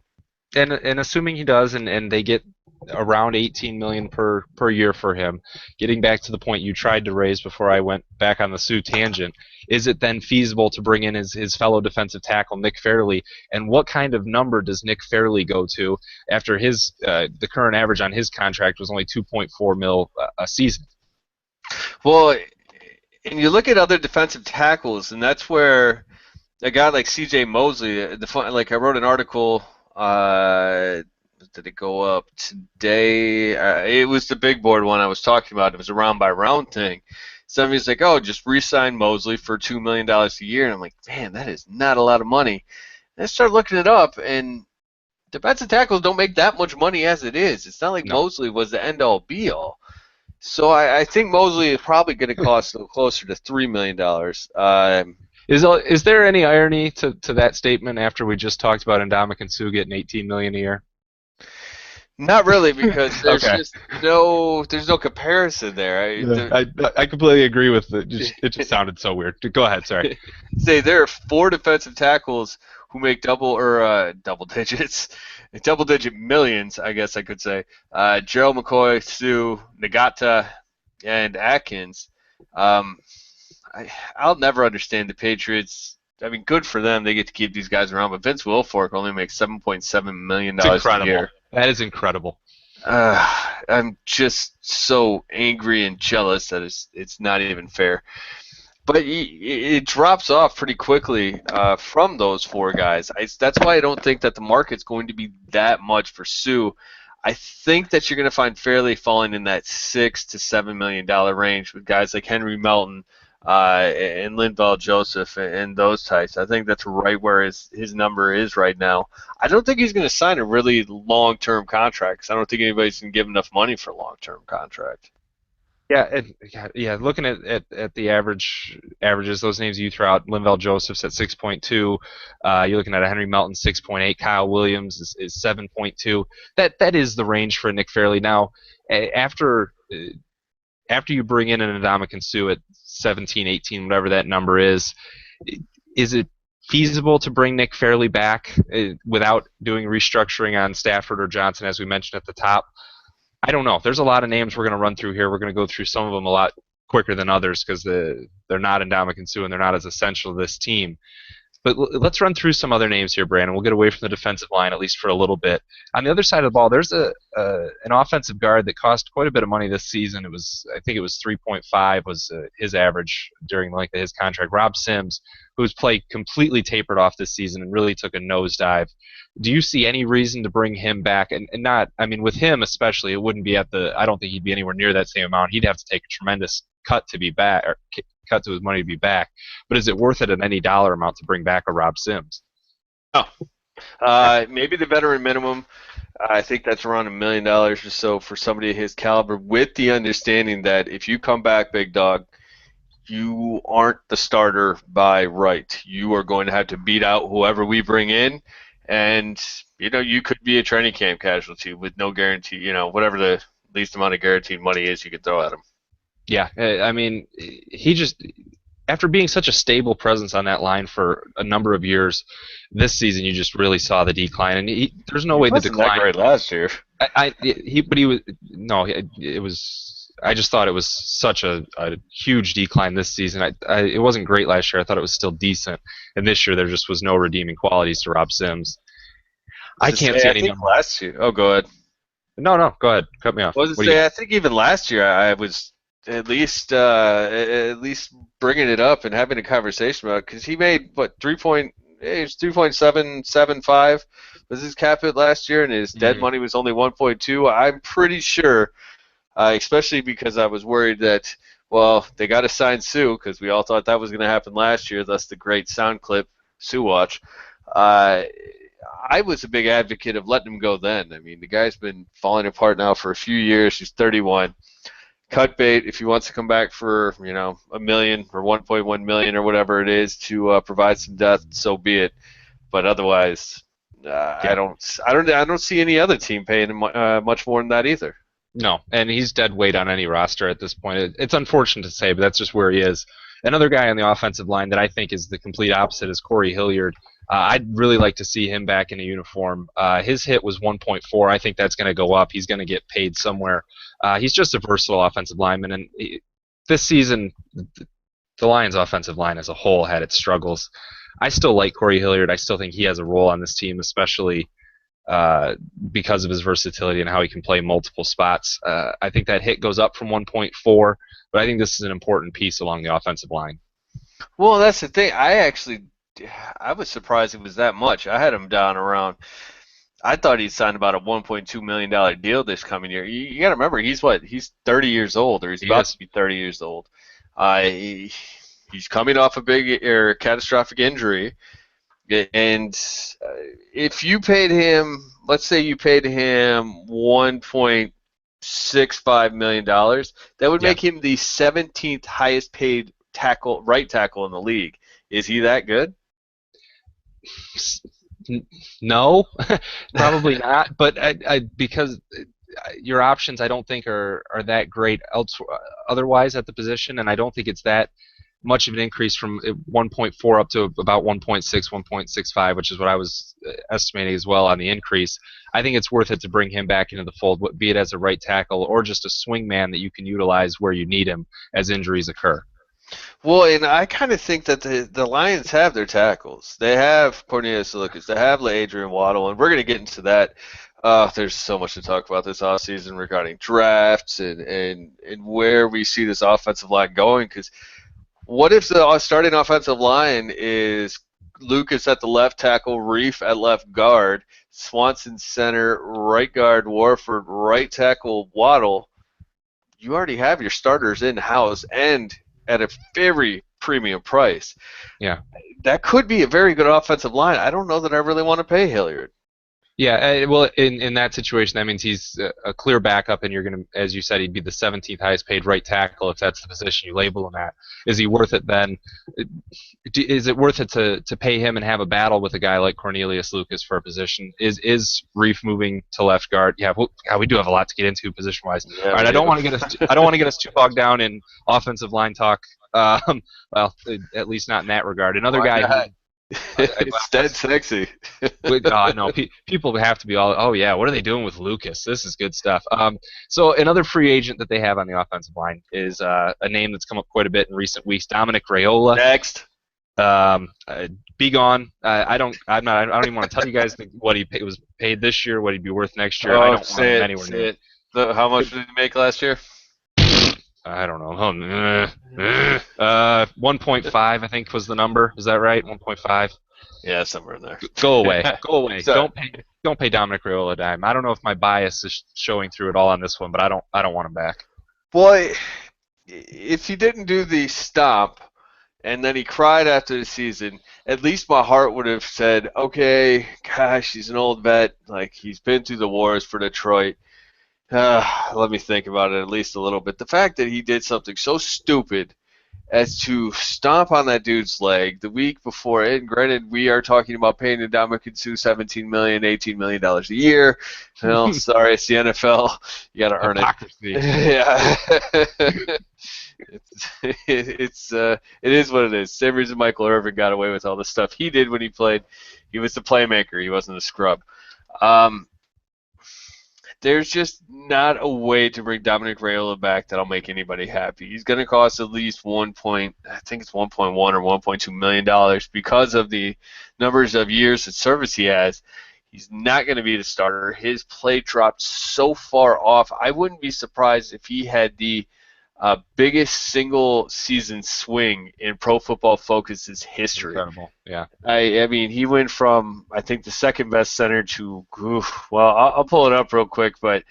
And assuming he does, and they get around 18 million per year for him, getting back to the point you tried to raise before I went back on the Suh tangent, is it then feasible to bring in his fellow defensive tackle Nick Fairley? And what kind of number does Nick Fairley go to after the current average on his contract was only 2.4 mil a season? Well, and you look at other defensive tackles, and that's where a guy like C.J. Mosley, like I wrote an article. Did it go up today? It was the big board one I was talking about. It was a round by round thing. Somebody's like, oh, just re-sign Mosley for $2 million a year. And I'm like, man, that is not a lot of money. I started looking it up, and defensive tackles don't make that much money as it is. It's not like No. Mosley was the end-all, be-all. So I think Mosley is probably going to cost closer to $3 million. Is there any irony to that statement after we just talked about Ndamukong Suh getting $18 million a year? Not really, because there's Okay. just there's no comparison there. I completely agree with it. It just sounded so weird. Go ahead. Sorry. Say there are 4 defensive tackles who make double digit millions, I guess I could say. Gerald McCoy, Sue, Nagata, and Atkins. I'll never understand the Patriots. I mean, good for them. They get to keep these guys around, but Vince Wilfork only makes $7.7 million It's a incredible. year. That is incredible. I'm just so angry and jealous that it's not even fair. But it drops off pretty quickly from those 4 guys. That's why I don't think that the market's going to be that much for Sue. I think that you're going to find Fairley falling in that $6 to $7 million range with guys like Henry Melton and Linval Joseph and those types. I think that's right where his number is right now. I don't think he's going to sign a really long-term contract because I don't think anybody's going to give enough money for a long-term contract. Yeah. Looking at the averages, those names you throw out, Linval Joseph's at 6.2. You're looking at a Henry Melton 6.8. Kyle Williams is 7.2. That is the range for Nick Fairley. Now, after you bring in an Ndamukong Suh at 17, 18, whatever that number is it feasible to bring Nick Fairley back without doing restructuring on Stafford or Johnson, as we mentioned at the top? I don't know. There's a lot of names we're going to run through here. We're going to go through some of them a lot quicker than others because they're not Ndamukong Suh and they're not as essential to this team. But let's run through some other names here, Brandon. We'll get away from the defensive line at least for a little bit. On the other side of the ball, there's an offensive guard that cost quite a bit of money this season. I think it was 3.5 was his average during the length of his contract. Rob Sims, whose play completely tapered off this season and really took a nosedive. Do you see any reason to bring him back? And not, I mean, with him especially, it wouldn't be I don't think he'd be anywhere near that same amount. He'd have to take a tremendous cut to be back, or cut to his money to be back. But is it worth it at any dollar amount to bring back a Rob Sims? No. Maybe the veteran minimum. I think that's around $1 million or so for somebody of his caliber, with the understanding that if you come back, big dog, you aren't the starter by right. You are going to have to beat out whoever we bring in, and you could be a training camp casualty with no guarantee. Whatever the least amount of guaranteed money is, you could throw at him. Yeah, I mean, he just, after being such a stable presence on that line for a number of years, this season you just really saw the decline, and there's no way the decline. That great last year. It was. I just thought it was such a huge decline this season. It wasn't great last year. I thought it was still decent, and this year there just was no redeeming qualities to Rob Sims. I can't see any number. Last year. Oh, go ahead. No, go ahead. Cut me off. I think even last year I was at least bringing it up and having a conversation about it, because he made 3.775 was his cap hit last year, and his dead money was only 1.2. I'm pretty sure, especially because I was worried that, well, they got to sign Sue because we all thought that was going to happen last year. Thus the great sound clip, Sue Watch. I was a big advocate of letting him go then. I mean, the guy's been falling apart now for a few years. He's 31. Cut bait if he wants to come back for $1 million or 1.1 million or whatever it is to provide some depth, so be it. But otherwise, I don't see any other team paying him much more than that either. No, and he's dead weight on any roster at this point. It's unfortunate to say, but that's just where he is. Another guy on the offensive line that I think is the complete opposite is Corey Hilliard. I'd really like to see him back in a uniform. His hit was 1.4. I think that's going to go up. He's going to get paid somewhere. He's just a versatile offensive lineman, and this season, the Lions' offensive line as a whole had its struggles. I still like Corey Hilliard. I still think he has a role on this team, especially because of his versatility and how he can play multiple spots. I think that hit goes up from 1.4, but I think this is an important piece along the offensive line. Well, that's the thing. I was surprised it was that much. I had him down around. I thought he'd signed about a $1.2 million deal this coming year. You got to remember, he's 30 years old, or he's about to be 30 years old. He's coming off a big or catastrophic injury. And if you paid him, let's say you paid him $1.65 million, that would Yeah. make him the 17th highest paid right tackle in the league. Is he that good? No, probably not. But because your options, I don't think are that great otherwise at the position, and I don't think it's that much of an increase from 1.4 up to about 1.6, 1.65, which is what I was estimating as well on the increase. I think it's worth it to bring him back into the fold, be it as a right tackle or just a swing man that you can utilize where you need him as injuries occur. Well, and I kind of think that the Lions have their tackles. They have Cornelius Lucas. They have Adrian Waddle, and we're going to get into that. There's so much to talk about this offseason regarding drafts and where we see this offensive line going. Because what if the starting offensive line is Lucas at the left tackle, Reef at left guard, Swanson center, right guard, Warford, right tackle, Waddle? You already have your starters in house and at a very premium price. Yeah. That could be a very good offensive line. I don't know that I really want to pay Hilliard. Yeah, well, in that situation, that means he's a clear backup, and you're going to, as you said, he'd be the 17th highest paid right tackle if that's the position you label him at. Is he worth it then? Is it worth it to pay him and have a battle with a guy like Cornelius Lucas for a position? Is Reef moving to left guard? Yeah, we do have a lot to get into position wise. Yeah, all right, I don't want to get us too bogged down in offensive line talk. Well, at least not in that regard. Another guy. It's dead sexy. No, people have to be all, oh yeah, what are they doing with Lucas? This is good stuff. So another free agent that they have on the offensive line is a name that's come up quite a bit in recent weeks, Dominic Raiola. Next. Be gone. I don't even want to tell you guys what he was paid this year, what he'd be worth next year. I don't want him anywhere near it. How much did he make last year? I don't know. 1.5, I think, was the number. Is that right? 1.5. Yeah, somewhere in there. Go away. Go away. Don't pay Dominic Raiola a dime. I don't know if my bias is showing through at all on this one, but I don't want him back. Boy, if he didn't do the stop and then he cried after the season, at least my heart would have said, okay, gosh, he's an old vet. Like, he's been through the wars for Detroit. Let me think about it at least a little bit. The fact that he did something so stupid as to stomp on that dude's leg the week before, and granted, we are talking about paying Ndamukong Suh $17 million, $18 million a year. Well, sorry, it's the NFL. You got to earn it. Yeah. It is what it is. Same reason Michael Irvin got away with all the stuff he did when he played. He was the playmaker. He wasn't a scrub. There's just not a way to bring Dominic Raiola back that'll make anybody happy. He's going to cost at least I think it's 1.1 or 1.2 million dollars because of the numbers of years of service he has. He's not going to be the starter. His play dropped so far off. I wouldn't be surprised if he had the biggest single season swing in Pro Football Focus's history. Incredible. Yeah. I mean, he went from, I think, the second best center to, well, I'll pull it up real quick, but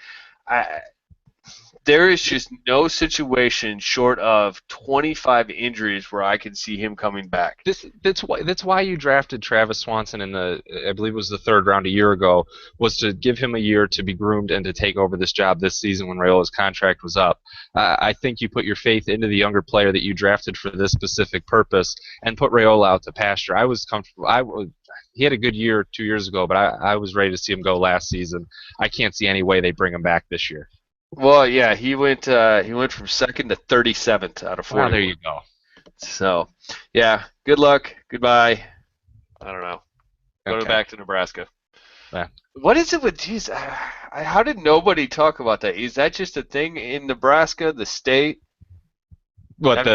there is just no situation short of 25 injuries where I can see him coming back. That's why you drafted Travis Swanson in I believe it was the third round a year ago, was to give him a year to be groomed and to take over this job this season when Raiola's contract was up. I think you put your faith into the younger player that you drafted for this specific purpose and put Raiola out to pasture. I was comfortable. He had a good year 2 years ago, but I was ready to see him go last season. I can't see any way they bring him back this year. Well, yeah, he went from second to 37th out of 40. Oh, there you go. So, yeah, good luck. Goodbye. I don't know. Go back to Nebraska. Yeah. What is it with these? How did nobody talk about that? Is that just a thing in Nebraska, the state? What,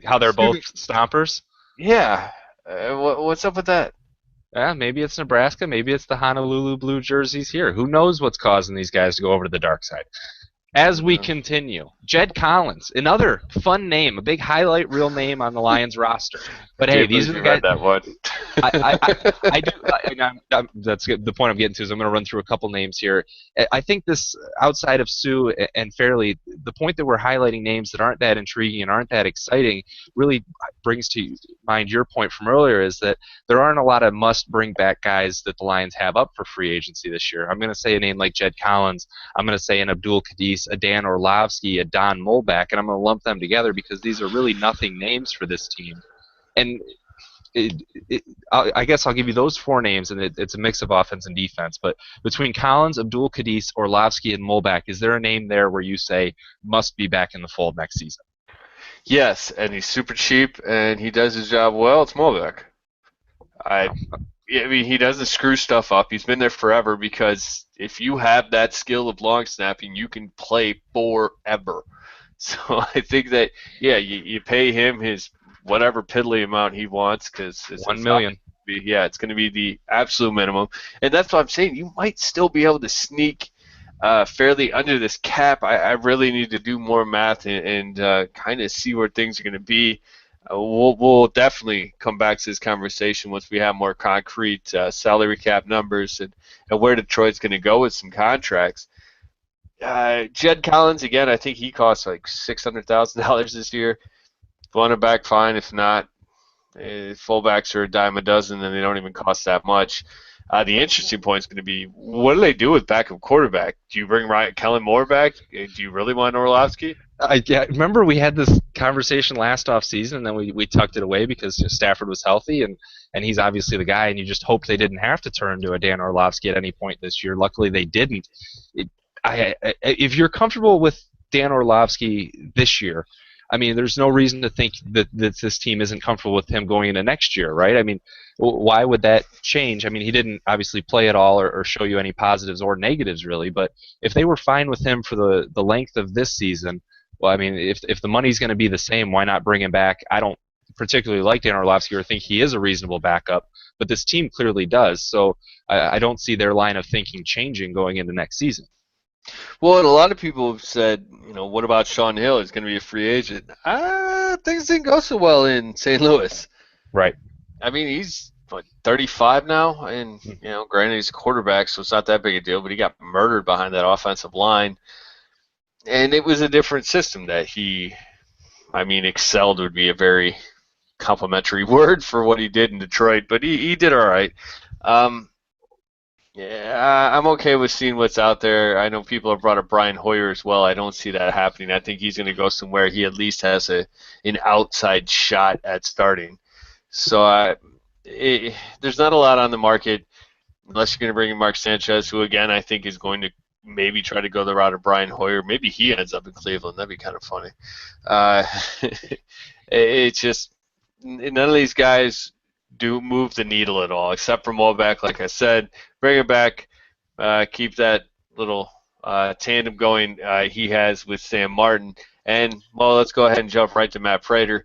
how they're both stompers? Yeah. What's up with that? Maybe it's Nebraska. Maybe it's the Honolulu blue jerseys here. Who knows what's causing these guys to go over to the dark side? As we continue, Jed Collins, another fun name, a big highlight reel name on the Lions roster. But hey, these are the guys. That one. I do. That's the point I'm getting to. Is I'm going to run through a couple names here. I think this, outside of Suh and Fairley, the point that we're highlighting names that aren't that intriguing and aren't that exciting really brings to mind your point from earlier is that there aren't a lot of must-bring-back guys that the Lions have up for free agency this year. I'm going to say a name like Jed Collins. I'm going to say an Abdul Kadir, a Dan Orlovsky, a Don Mulback, and I'm going to lump them together because these are really nothing names for this team. And I guess I'll give you those four names, and it's a mix of offense and defense. But between Collins, Abdul Kadir, Orlovsky, and Mulback, is there a name there where you say must be back in the fold next season? Yes, and he's super cheap, and he does his job well. It's Mulback. I mean, he doesn't screw stuff up. He's been there forever because if you have that skill of long snapping, you can play forever. So I think that, yeah, you pay him his whatever piddly amount he wants because it's $1 million. It's going to be the absolute minimum, and that's what I'm saying. You might still be able to sneak fairly under this cap. I really need to do more math and kind of see where things are going to be. We'll definitely come back to this conversation once we have more concrete salary cap numbers and where Detroit's going to go with some contracts. Jed Collins, again, I think he costs like $600,000 this year. If you want him back, fine. If not, fullbacks are a dime a dozen, and they don't even cost that much. The interesting point is going to be, what do they do with backup quarterback? Do you bring Kellen Moore back? Do you really want Orlovsky? Yeah, remember we had this conversation last offseason, and then we tucked it away because Stafford was healthy, and he's obviously the guy, and you just hope they didn't have to turn to a Dan Orlovsky at any point this year. Luckily, they didn't. If you're comfortable with Dan Orlovsky this year, I mean, there's no reason to think that this team isn't comfortable with him going into next year, right? I mean, why would that change? I mean, he didn't obviously play at all or show you any positives or negatives, really. But if they were fine with him for the length of this season, well, I mean, if the money's going to be the same, why not bring him back? I don't particularly like Dan Orlovsky or think he is a reasonable backup, but this team clearly does. So I don't see their line of thinking changing going into next season. Well, and a lot of people have said, what about Shaun Hill? He's going to be a free agent. Things didn't go so well in St. Louis. Right. I mean, he's 35 now, and granted he's a quarterback, so it's not that big a deal. But he got murdered behind that offensive line, and it was a different system that he, excelled would be a very complimentary word for what he did in Detroit. But he did all right. Yeah, I'm okay with seeing what's out there. I know people have brought up Brian Hoyer as well. I don't see that happening. I think he's going to go somewhere he at least has an outside shot at starting. So there's not a lot on the market unless you're going to bring in Mark Sanchez, who, again, I think is going to maybe try to go the route of Brian Hoyer. Maybe he ends up in Cleveland. That'd be kind of funny. It's just none of these guys do move the needle at all, except for Mulback, like I said. Bring it back, keep that little tandem going he has with Sam Martin. And, well, let's go ahead and jump right to Matt Prater.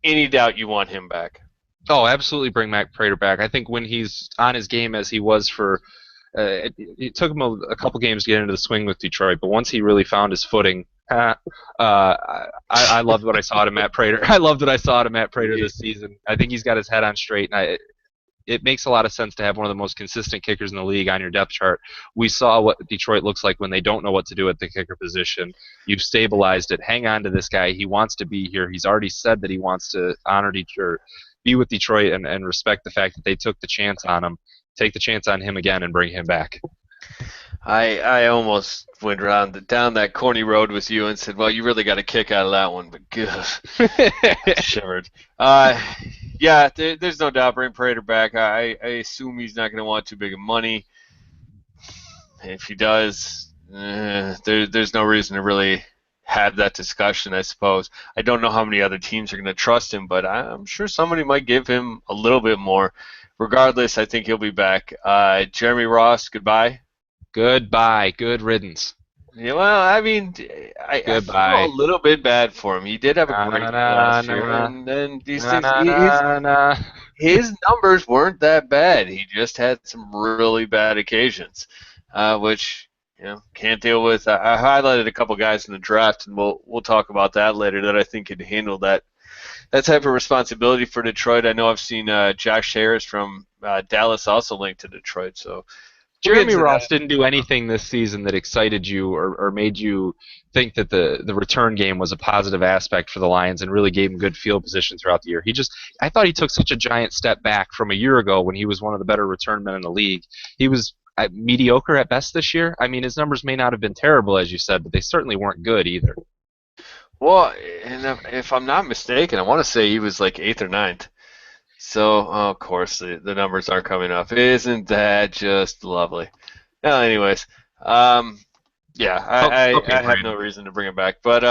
Any doubt you want him back? Oh, absolutely bring Matt Prater back. I think when he's on his game as he was for it took him a couple games to get into the swing with Detroit, but once he really found his footing, I loved what I saw to Matt Prater. I loved what I saw to Matt Prater this season. I think he's got his head on straight, and it makes a lot of sense to have one of the most consistent kickers in the league on your depth chart. We saw what Detroit looks like when they don't know what to do at the kicker position. You've stabilized it. Hang on to this guy. He wants to be here. He's already said that he wants to honor Detroit, be with Detroit, and respect the fact that they took the chance on him. Take the chance on him again and bring him back. I almost went down that corny road with you and said, well, you really got a kick out of that one, but good. Shivered. Yeah, there's no doubt bring Prater back. I assume he's not going to want too big of money. If he does, there's no reason to really have that discussion, I suppose. I don't know how many other teams are going to trust him, but I'm sure somebody might give him a little bit more. Regardless, I think he'll be back. Jeremy Ross, goodbye. Goodbye. Good riddance. Yeah, well, I feel a little bit bad for him. He did have a great last year, and then these things, his numbers weren't that bad. He just had some really bad occasions, which can't deal with. I highlighted a couple guys in the draft, and we'll talk about that later. That I think could handle that type of responsibility for Detroit. I know I've seen Josh Harris from Dallas also linked to Detroit, so We'll get Jeremy into Ross that. didn't do anything this season that excited you or made you think that the return game was a positive aspect for the Lions and really gave him good field position throughout the year. I thought he took such a giant step back from a year ago when he was one of the better return men in the league. He was mediocre at best this year. I mean, his numbers may not have been terrible, as you said, but they certainly weren't good either. Well, and if I'm not mistaken, I want to say he was like eighth or ninth. So, of course, the numbers aren't coming up. Isn't that just lovely? Anyways, um, yeah, Okay, I have no Brandon. reason to bring him back, but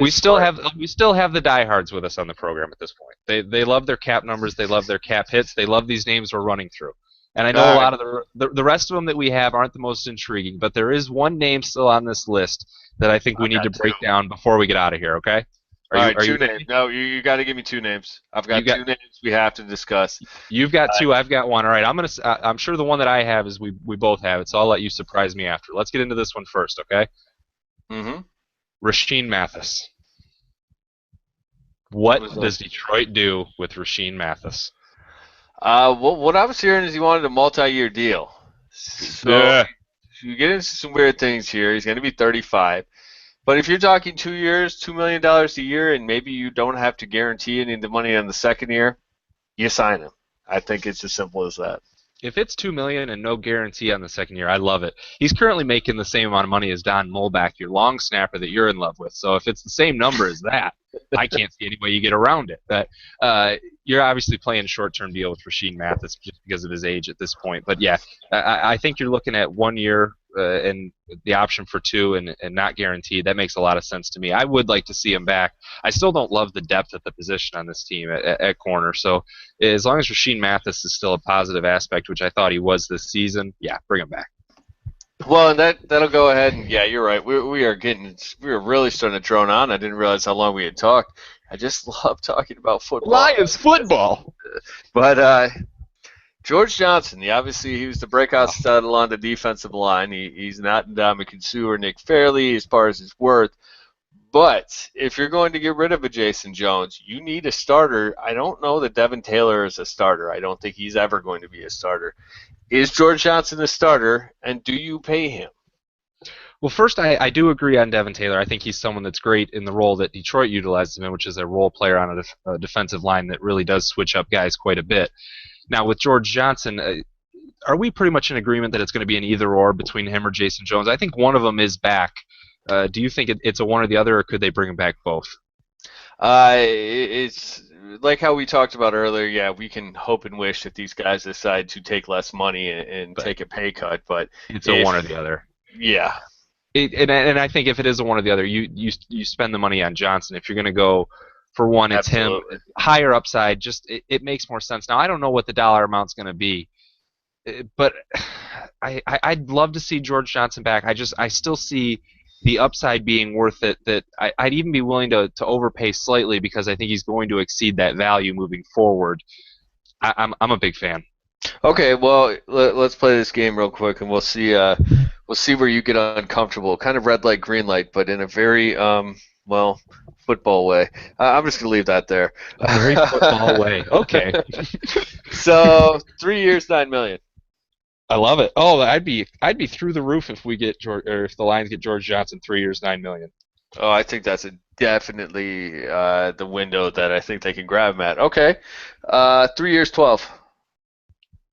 We as still far have we still have the diehards with us on the program at this point. They love their cap numbers, they love their cap hits, they love these names we're running through. And I know a all right, lot of the rest of them that we have aren't the most intriguing, but there is one name still on this list that I think I we need to got two. break down before we get out of here. Okay? Are All you right, are you two names. ready? No, you got to give me two names. I've You got got two names we have to discuss. you've got Uh, two, I've got one. All right, I'm sure the one that I have is we both have it, so I'll let you surprise me after. Let's get into this one first, okay? mm-hmm. Rashean Mathis. What What was does that? Detroit do with Rashean Mathis? What I was hearing is he wanted a multi-year deal. So Yeah. you get into some weird things here. He's going to be 35. But if you're talking 2 years, $2 million a year, and maybe you don't have to guarantee any of the money on the second year, you sign him. I think it's as simple as that. If it's $2 million and no guarantee on the second year, I love it. He's currently making the same amount of money as Don Molback, your long snapper that you're in love with. So if it's the same number as that, I can't see any way you get around it. But you're obviously playing a short-term deal with Rashean Mathis just because of his age at this point. But yeah, I think you're looking at 1 year and the option for two and not guaranteed. That makes a lot of sense to me. I would like to see him back. I still don't love the depth at the position on this team at corner. So as long as Rashean Mathis is still a positive aspect, which I thought he was this season, yeah, bring him back. Well, and that'll go ahead. And yeah, you're right. We are really starting to drone on. I didn't realize how long we had talked. I just love talking about football. Lions football. But George Johnson, he was the breakout stud along the defensive line. He's not Ndamukong Suh or Nick Fairley as far as his worth. But if you're going to get rid of a Jason Jones, you need a starter. I don't know that Devin Taylor is a starter. I don't think he's ever going to be a starter. Is George Johnson a starter, and do you pay him? Well, first, I do agree on Devin Taylor. I think he's someone that's great in the role that Detroit utilizes him in, which is a role player on a defensive line that really does switch up guys quite a bit. Now, with George Johnson, are we pretty much in agreement that it's going to be an either-or between him or Jason Jones? I think one of them is back. Do you think it's a one or the other, or could they bring him back both? It's like how we talked about earlier. Yeah, we can hope and wish that these guys decide to take less money and But take a pay cut. But it's a one or the other. yeah, And I think if it is a one or the other, you spend the money on Johnson. If you're going to go for one, it's absolutely. him. Higher upside, just it makes more sense. Now I don't know what the dollar amount's going to be, but I'd love to see George Johnson back. I still see the upside being worth it. That I'd even be willing to overpay slightly because I think he's going to exceed that value moving forward. I'm a big fan. Okay, well, let's play this game real quick, and we'll see where you get uncomfortable. Kind of red light, green light, but in a very well, football way. I'm just gonna leave that there. A very football way. Okay. So 3 years, $9 million. I love it. Oh, I'd be through the roof if we get George, or if the Lions get George Johnson 3 years, $9 million. Oh, I think that's definitely the window that I think they can grab him at. Okay, 3 years, 12.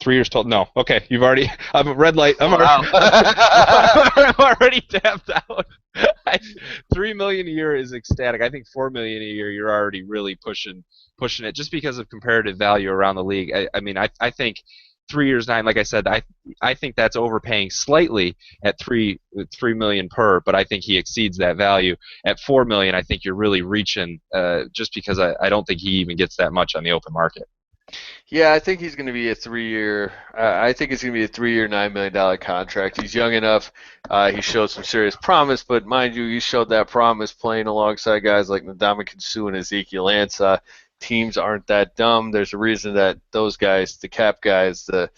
3 years total. No. Okay. You've already. I'm a red light. Wow. I'm already tapped out. $3 million a year is ecstatic. I think $4 million a year. You're already really pushing it just because of comparative value around the league. I mean, I think 3 years, nine. Like I said, I think that's overpaying slightly at $3 million per, but I think he exceeds that value at $4 million. I think you're really reaching just because I don't think he even gets that much on the open market. Yeah, I think he's going to be a 3 year. I think it's going to be a 3 year, $9 million contract. He's young enough. He showed some serious promise, but mind you, he showed that promise playing alongside guys like Ndamukong Suh and Ezekiel Ansah. Teams aren't that dumb. There's a reason that those guys, the cap guys, the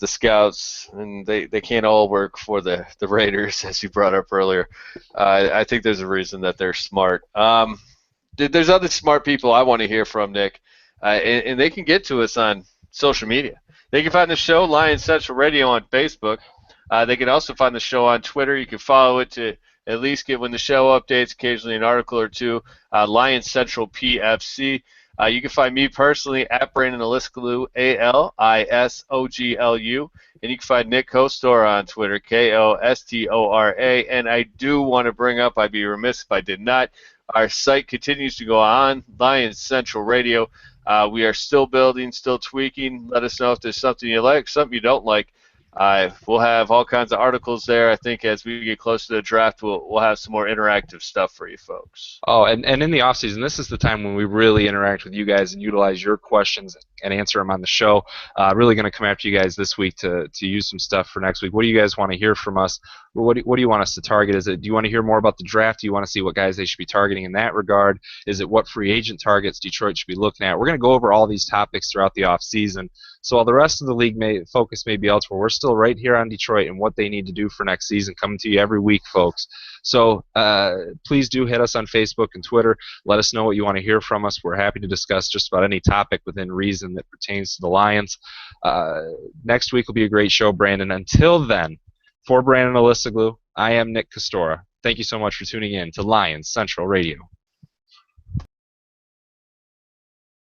scouts, and they can't all work for the Raiders, as you brought up earlier. I think there's a reason that they're smart. There's other smart people I want to hear from, Nick. And they can get to us on social media. They can find the show Lions Central Radio on Facebook. They can also find the show on Twitter. You can follow it to at least get when the show updates, occasionally an article or two. Lions Central PFC. You can find me personally at Brandon Alisoglu, ALISOGLU. And you can find Nick Kostora on Twitter, KOSTORA. And I do want to bring up, I'd be remiss if I did not, our site continues to go on, Lions Central Radio. We are still building, still tweaking. Let us know if there's something you like, something you don't like. We'll have all kinds of articles there. I think as we get closer to the draft, we'll have some more interactive stuff for you folks. Oh, and in the offseason, this is the time when we really interact with you guys and utilize your questions and answer them on the show. Really going to come after you guys this week to use some stuff for next week. What do you guys want to hear from us? What do you want us to target? Do you want to hear more about the draft? Do you want to see what guys they should be targeting in that regard? Is it what free agent targets Detroit should be looking at? We're going to go over all these topics throughout the offseason. So while the rest of the league focus may be elsewhere, we're still right here on Detroit and what they need to do for next season, coming to you every week, folks. So please do hit us on Facebook and Twitter. Let us know what you want to hear from us. We're happy to discuss just about any topic within reason that pertains to the Lions. Next week will be a great show, Brandon. Until then, for Brandon Alisoglu, I am Nick Kostora. Thank you so much for tuning in to Lions Central Radio.